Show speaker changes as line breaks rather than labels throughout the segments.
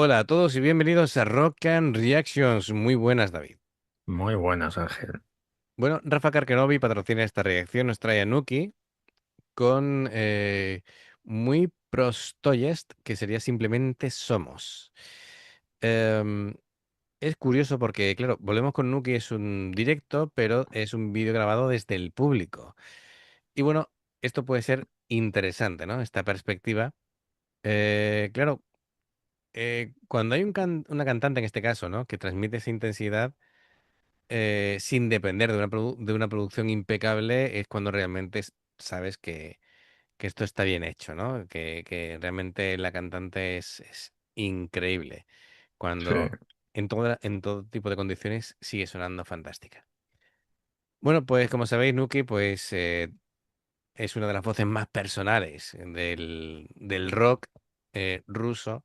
Hola a todos y bienvenidos a Rock and Reactions. Muy buenas, David.
Muy buenas, Ángel.
Bueno, Rafa Karkenovi patrocina esta reacción, nos trae a Nuki con muy prostoyest, que sería simplemente Somos. Em, es curioso porque, claro, volvemos con Nuki, es un directo, pero es un vídeo grabado desde el público. Y bueno, esto puede ser interesante, ¿no? Esta perspectiva. Claro, cuando hay una cantante en este caso, ¿no? Que transmite esa intensidad sin depender de de una producción impecable, es cuando realmente sabes que esto está bien hecho, ¿no? Que realmente la cantante es increíble.
Sí,
Cuando en todo tipo de condiciones sigue sonando fantástica. Bueno, pues como sabéis, Nuki, pues es una de las voces más personales del rock ruso.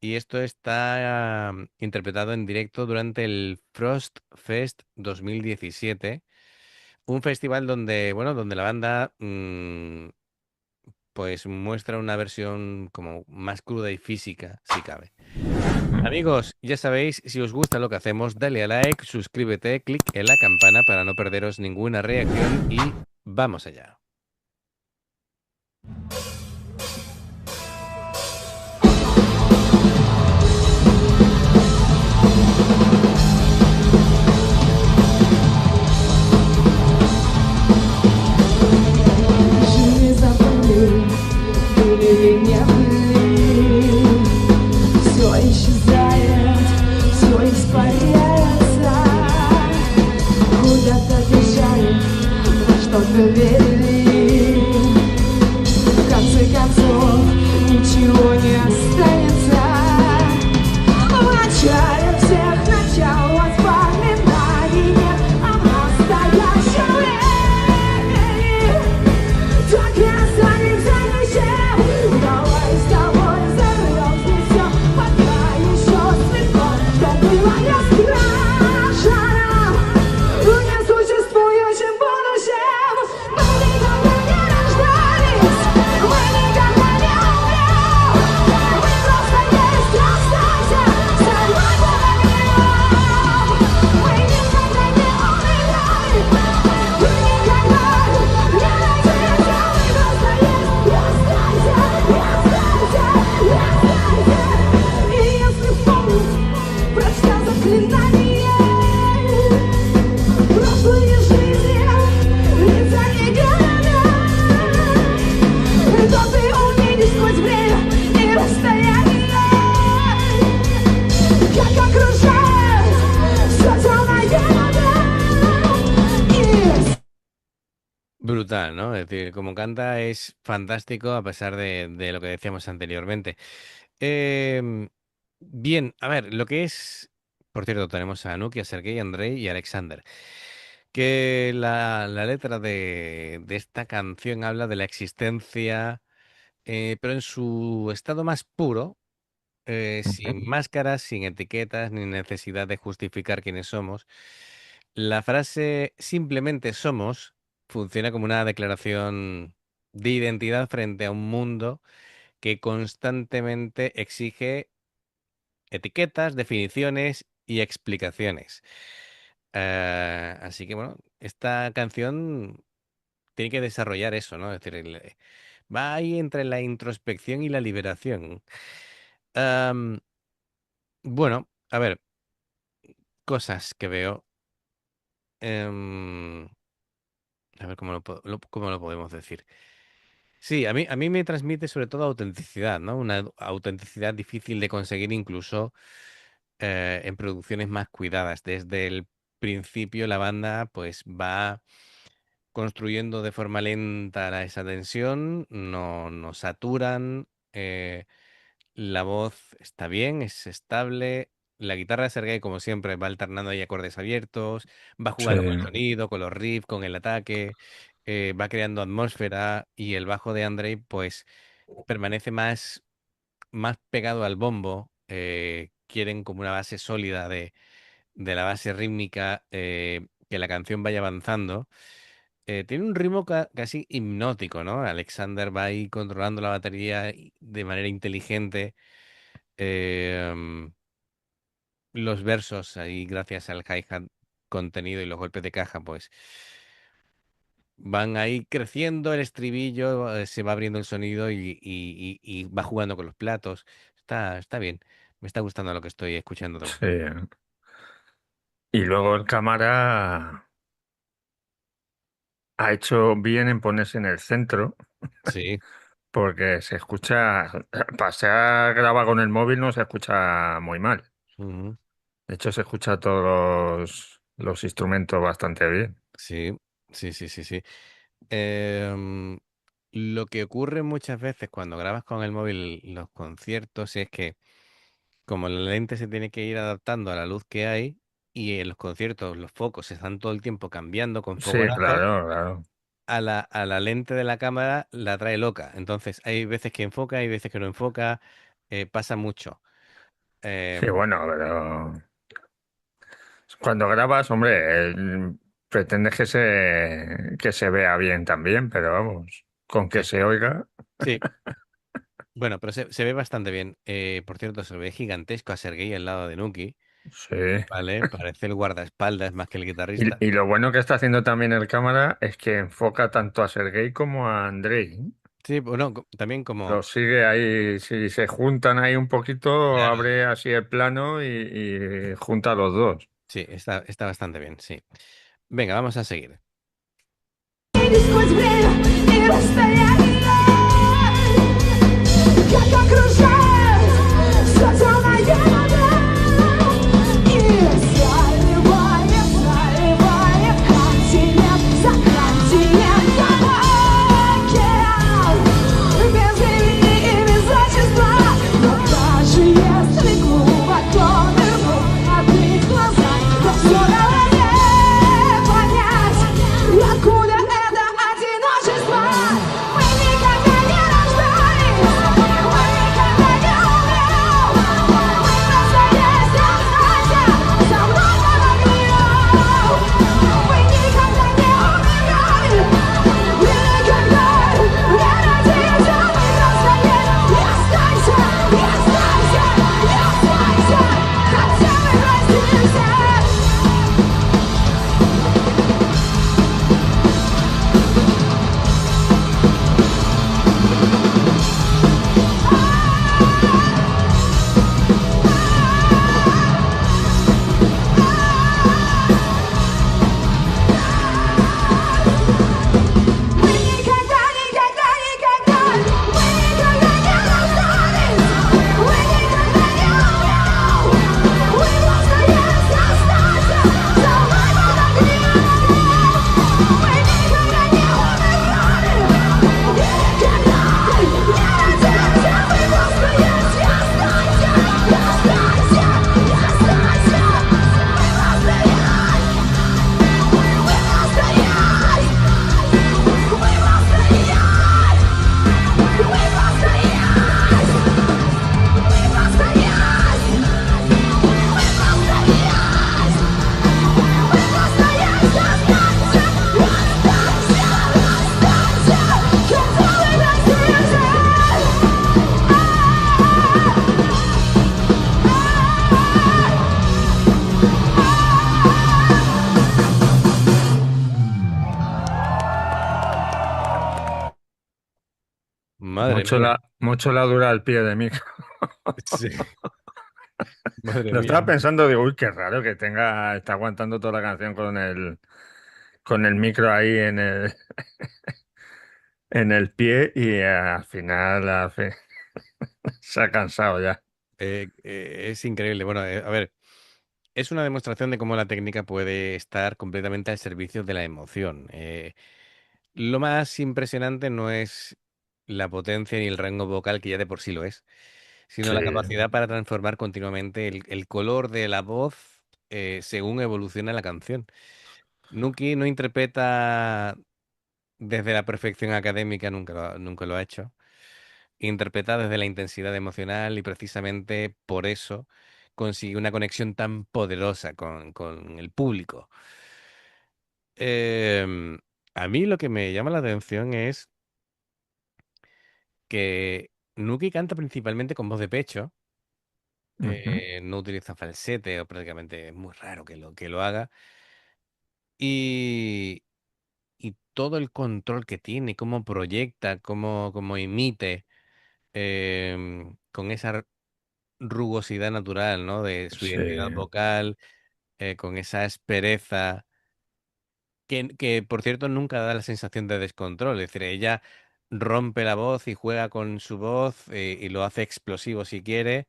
Y esto está interpretado en directo durante el Frost Fest 2017, un festival donde, bueno, donde la banda pues muestra una versión como más cruda y física, si cabe.
ujú.
Amigos, ya sabéis, si os gusta lo que hacemos, dale a like, suscríbete, clic en la campana para no perderos ninguna reacción y vamos allá.
Не забыли, были ли не были. Все исчезает, все испаряется. Куда-то бежали, во что-то верили. В конце концов, ничего не останется. В начале всех начал воспоминаний нет о настоящем времени. Так и останется ничем. Давай с тобой взорвем здесь всё, пока еще светло. Что было не страшно в несуществующем будущем. Мы никогда не рождались, мы никогда не умрем. Мы просто есть, останься со мной под огнем. Мы никогда не умирали, мы никогда не родимся. Мы просто есть, останься, останься, останься. И если вспомнить про все заклинания прошлые жизни, лица не города, то ты увидишь сквозь время и расстояние, как окружает все темная вода. И
Brutal, ¿no? Es decir, como canta es fantástico a pesar de lo que decíamos anteriormente. Em, bien, a ver, lo que es, por cierto, tenemos a Anuki, a Sergei, Andrei y Alexander, que la letra de esta canción habla de la existencia, pero en su estado más puro, sin
Ujú.
máscaras, sin etiquetas, ni necesidad de justificar quiénes somos. La frase simplemente somos funciona como una declaración de identidad frente a un mundo que constantemente exige etiquetas, definiciones y explicaciones. Así que bueno, esta canción tiene que desarrollar eso, ¿no? Es decir, va ahí entre la introspección y la liberación. Am, bueno, a ver, cosas que veo. em, a ver cómo cómo lo podemos decir. Sí, a mí me transmite sobre todo autenticidad, ¿no? Una autenticidad difícil de conseguir incluso en producciones más cuidadas. Desde el principio la banda pues va construyendo de forma lenta esa tensión, no saturan, la voz está bien, es estable. La guitarra de Sergei, como siempre, va alternando ahí acordes abiertos, va
Sí,
jugando con el sonido, con los riffs, con el ataque, va creando atmósfera y el bajo de Andrei, pues, permanece más pegado al bombo. Quieren como una base sólida de la base rítmica, que la canción vaya avanzando. Tiene un ritmo casi hipnótico, ¿no? Alexander va ahí controlando la batería de manera inteligente. em, los versos ahí, gracias al hi-hat contenido y los golpes de caja, pues van ahí creciendo el estribillo, se va abriendo el sonido y va jugando con los platos. Está bien. Me está gustando lo que estoy escuchando.
Sí. Y luego el cámara ha hecho bien en ponerse en el centro,
Sí.
porque se escucha, para ser grabado con el móvil no se escucha muy mal.
Ujú.
De hecho, se escucha todos los instrumentos bastante bien.
Sí, sí, sí, sí, sí. Em, lo que ocurre muchas veces cuando grabas con el móvil los conciertos es que como la lente se tiene que ir adaptando a la luz que hay y en los conciertos los focos están todo el tiempo cambiando con
Sí,
fogonazos,
claro, claro.
a la lente de la cámara la trae loca. Entonces hay veces que enfoca, hay veces que no enfoca, pasa mucho.
Sí,
Em,
bueno, pero cuando grabas, hombre, pretendes que se vea bien también, pero vamos, con que
sí,
se oiga,
sí. Bueno, pero se ve bastante bien. Por cierto, se ve gigantesco a Sergei al lado de Nuki.
sí.
¿Vale? Parece el guardaespaldas más que el guitarrista.
Y lo bueno que está haciendo también el cámara es que enfoca tanto a Sergei como a Andrei.
Sí, bueno, también como...
Lo sigue ahí, si se juntan ahí un poquito,
Claro.
abre así el plano y junta a los dos.
Sí, está bastante bien, sí. Venga, vamos a seguir.
Сквозь время и расстояние, как окружает все темное вода, и заливает, заливает континент за континентом океан, без имени и без отчества. Но даже если глубоко нырну, открыть глаза, то все равно не понять, откуда это одиночество. Мы никогда не рождались, мы никогда не умрем. Мы просто есть, останься со мной под огнем. Мы никогда не умирали, мы никогда не родимся. Мы просто есть, и останься, и останься, и останься. Хотя мы простимся. Мы никогда, никогда, никогда, мы никогда не расстались, мы никогда не умрем, мы просто есть, останься со мной под огнем. Мы никогда не умирали, никогда не родимся, мы просто есть, и останься, и останься, и останься. Мы просто есть, мы просто есть. We must be yours. We must be yours. We must be yours. We must be yours. We must be yours. Останься, останься, останься. Готовы проститься.
Madre mía.
Mucho la dura al pie de micro.
Sí, madre
Lo
mía.
estaba pensando, digo, uy, qué raro que está aguantando toda la canción con el micro ahí en el pie y al final se ha cansado ya.
Es increíble. Bueno, a ver, es una demostración de cómo la técnica puede estar completamente al servicio de la emoción. Lo más impresionante no es la potencia ni el rango vocal, que ya de por sí lo es, sino
Sí,
la capacidad para transformar continuamente el color de la voz según evoluciona la canción. Nuki no interpreta desde la perfección académica, nunca lo ha hecho. Interpreta desde la intensidad emocional y precisamente por eso consigue una conexión tan poderosa con el público. Em, a mí lo que me llama la atención es que Nuki canta principalmente con voz de pecho,
Ujú.
No utiliza falsete o prácticamente es muy raro que lo haga. Y, y todo el control que tiene, cómo proyecta, cómo emite, con esa rugosidad natural, ¿no? De su
Sí.
identidad vocal, con esa aspereza, que por cierto nunca da la sensación de descontrol. Es decir, ella rompe la voz y juega con su voz, y lo hace explosivo si quiere,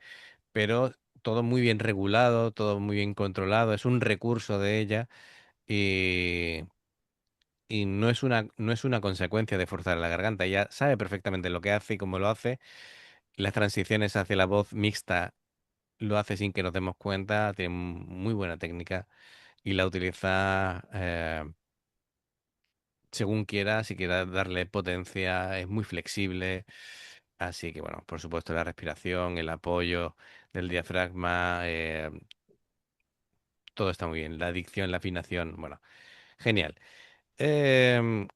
pero todo muy bien regulado, todo muy bien controlado. Es un recurso de ella y, y no es una consecuencia de forzar la garganta. Ella sabe perfectamente lo que hace y cómo lo hace. Las transiciones hacia la voz mixta lo hace sin que nos demos cuenta. Tiene muy buena técnica y la utiliza, según quiera. Si quiera darle potencia, es muy flexible. Así que bueno, por supuesto la respiración, el apoyo del diafragma, todo está muy bien. La dicción, la afinación, bueno, genial. Em,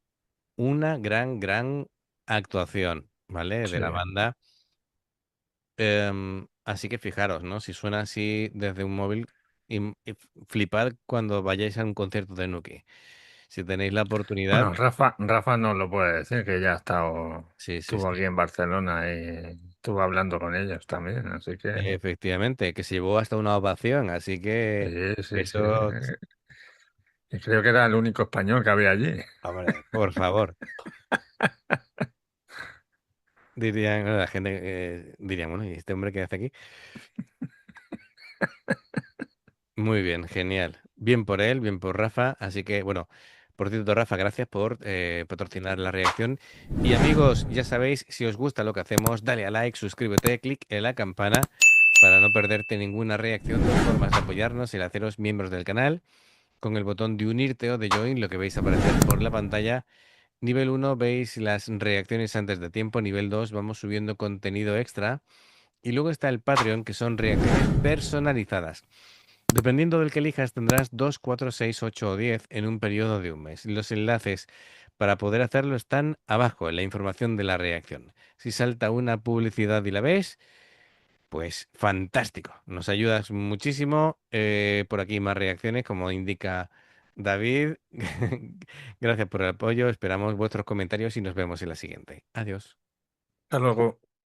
una gran actuación, ¿vale? De
Sí.
la banda. Así que fijaros, ¿no? Si suena así desde un móvil, flipad cuando vayáis a un concierto de Nuki. Si tenéis la oportunidad,
Bueno, Rafa no lo puede decir, que ya ha estado,
sí, sí,
estuvo
sí.
aquí en Barcelona y estuvo hablando con ellos también, así que
Efectivamente, que se llevó hasta una ovación, así que
sí, sí, sí.
eso,
Y creo que era el único español que había allí.
hombre, por favor. Dirían, la gente, dirían, bueno, ¿y este hombre qué hace aquí? Muy bien, genial. Bien por él, bien por Rafa. Así que, bueno, por cierto, Rafa, gracias por patrocinar la reacción. Y amigos, ya sabéis, si os gusta lo que hacemos, dale a like, suscríbete, clic en la campana para no perderte ninguna reacción. Dos formas de apoyarnos: el haceros miembros del canal con el botón de unirte o de join, lo que veis aparecer por la pantalla. Nivel uno veis las reacciones antes de tiempo. Nivel 2 vamos subiendo contenido extra. Y luego está el Patreon, que son reacciones personalizadas. Dependiendo del que elijas, tendrás 2, 4, 6, 8 o 10 en un periodo de un mes. Los enlaces para poder hacerlo están abajo en la información de la reacción. Si salta una publicidad y la ves, pues fantástico. Nos ayudas muchísimo. Por aquí más reacciones, como indica David. Gracias por el apoyo. Esperamos vuestros comentarios y nos vemos en la siguiente. Adiós.
Hasta luego.